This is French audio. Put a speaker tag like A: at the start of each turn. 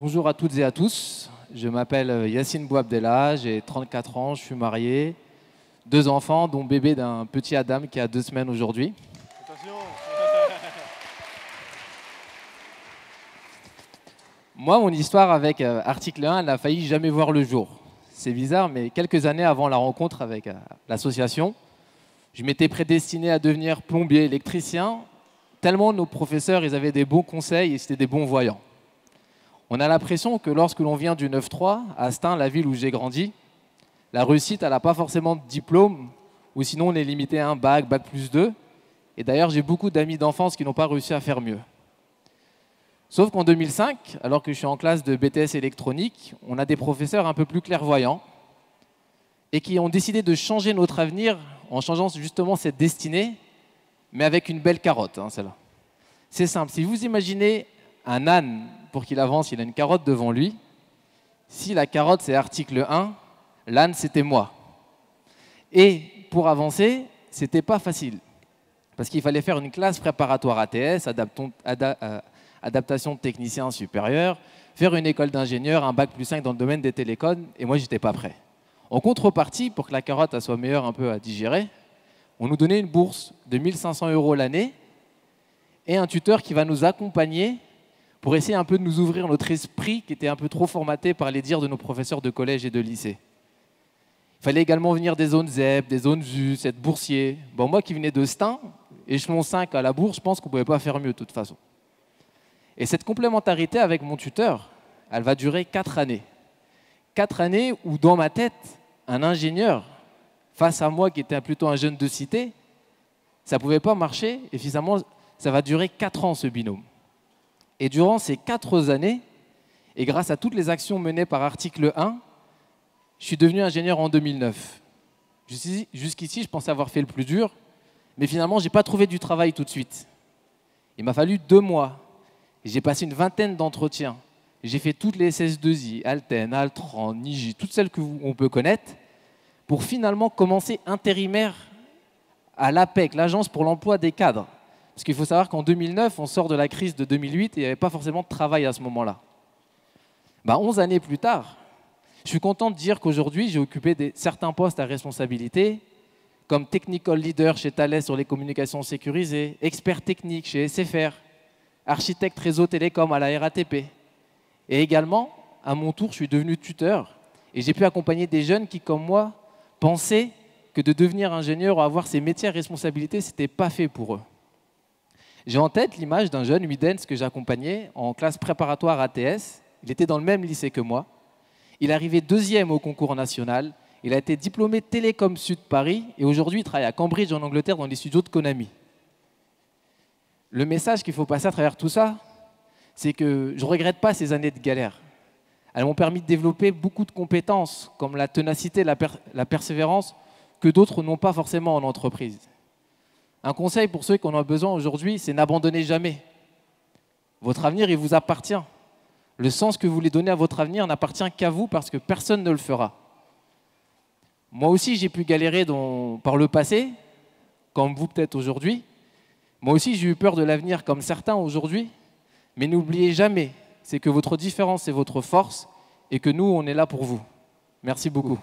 A: Bonjour à toutes et à tous, je m'appelle Yassine Bouabdella, j'ai 34 ans, je suis marié, 2 enfants, dont bébé d'un petit Adam qui a 2 semaines aujourd'hui.
B: Attention.
A: Moi, mon histoire avec Article 1, elle n'a failli jamais voir le jour. C'est bizarre, mais quelques années avant la rencontre avec l'association, je m'étais prédestiné à devenir plombier, électricien, tellement nos professeurs ils avaient des bons conseils et c'était des bons voyants. On a l'impression que lorsque l'on vient du 9-3, à Astin, la ville où j'ai grandi, la réussite, elle n'a pas forcément de diplôme, ou sinon on est limité à un bac plus 2. Et d'ailleurs, j'ai beaucoup d'amis d'enfance qui n'ont pas réussi à faire mieux. Sauf qu'en 2005, alors que je suis en classe de BTS électronique, on a des professeurs un peu plus clairvoyants et qui ont décidé de changer notre avenir en changeant justement cette destinée, mais avec une belle carotte, celle-là. C'est simple, si vous imaginez un âne, pour qu'il avance, il a une carotte devant lui. Si la carotte, c'est article 1, l'âne, c'était moi. Et pour avancer, ce n'était pas facile. Parce qu'il fallait faire une classe préparatoire ATS, adaptation de technicien supérieur, faire une école d'ingénieur, un bac plus 5 dans le domaine des télécoms, et moi, je n'étais pas prêt. En contrepartie, pour que la carotte elle soit meilleure un peu à digérer, on nous donnait une bourse de 1 500 € l'année et un tuteur qui va nous accompagner pour essayer un peu de nous ouvrir notre esprit qui était un peu trop formaté par les dires de nos professeurs de collège et de lycée. Il fallait également venir des zones ZEP, des zones ZUS, être boursier. Bon, moi qui venais de Stein, échelon 5 à la bourse, je pense qu'on ne pouvait pas faire mieux de toute façon. Et cette complémentarité avec mon tuteur, elle va durer 4 années. 4 années où dans ma tête, un ingénieur, face à moi qui était plutôt un jeune de cité, ça ne pouvait pas marcher et finalement, ça va durer 4 ans ce binôme. Et durant ces 4 années, et grâce à toutes les actions menées par article 1, je suis devenu ingénieur en 2009. Jusqu'ici, je pensais avoir fait le plus dur, mais finalement, je n'ai pas trouvé du travail tout de suite. Il m'a fallu 2 mois. J'ai passé une vingtaine d'entretiens. J'ai fait toutes les SS2I, Alten, Altran, Niji, toutes celles qu'on peut connaître, pour finalement commencer intérimaire à l'APEC, l'Agence pour l'emploi des cadres. Parce qu'il faut savoir qu'en 2009, on sort de la crise de 2008 et il n'y avait pas forcément de travail à ce moment-là. 11 années plus tard, je suis content de dire qu'aujourd'hui, j'ai occupé certains postes à responsabilité, comme Technical Leader chez Thales sur les communications sécurisées, expert technique chez SFR, architecte réseau télécom à la RATP. Et également, à mon tour, je suis devenu tuteur et j'ai pu accompagner des jeunes qui, comme moi, pensaient que de devenir ingénieur ou avoir ces métiers à responsabilité, ce n'était pas fait pour eux. J'ai en tête l'image d'un jeune Widens que j'accompagnais en classe préparatoire ATS. Il était dans le même lycée que moi. Il est arrivé 2e au concours national. Il a été diplômé Télécom Sud Paris et aujourd'hui il travaille à Cambridge en Angleterre dans les studios de Konami. Le message qu'il faut passer à travers tout ça, c'est que je ne regrette pas ces années de galère. Elles m'ont permis de développer beaucoup de compétences comme la ténacité, la persévérance que d'autres n'ont pas forcément en entreprise. Un conseil pour ceux qui en ont besoin aujourd'hui, c'est n'abandonnez jamais. Votre avenir, il vous appartient. Le sens que vous voulez donner à votre avenir n'appartient qu'à vous parce que personne ne le fera. Moi aussi, j'ai pu galérer par le passé, comme vous peut-être aujourd'hui. Moi aussi, j'ai eu peur de l'avenir comme certains aujourd'hui. Mais n'oubliez jamais, c'est que votre différence est votre force et que nous, on est là pour vous. Merci beaucoup.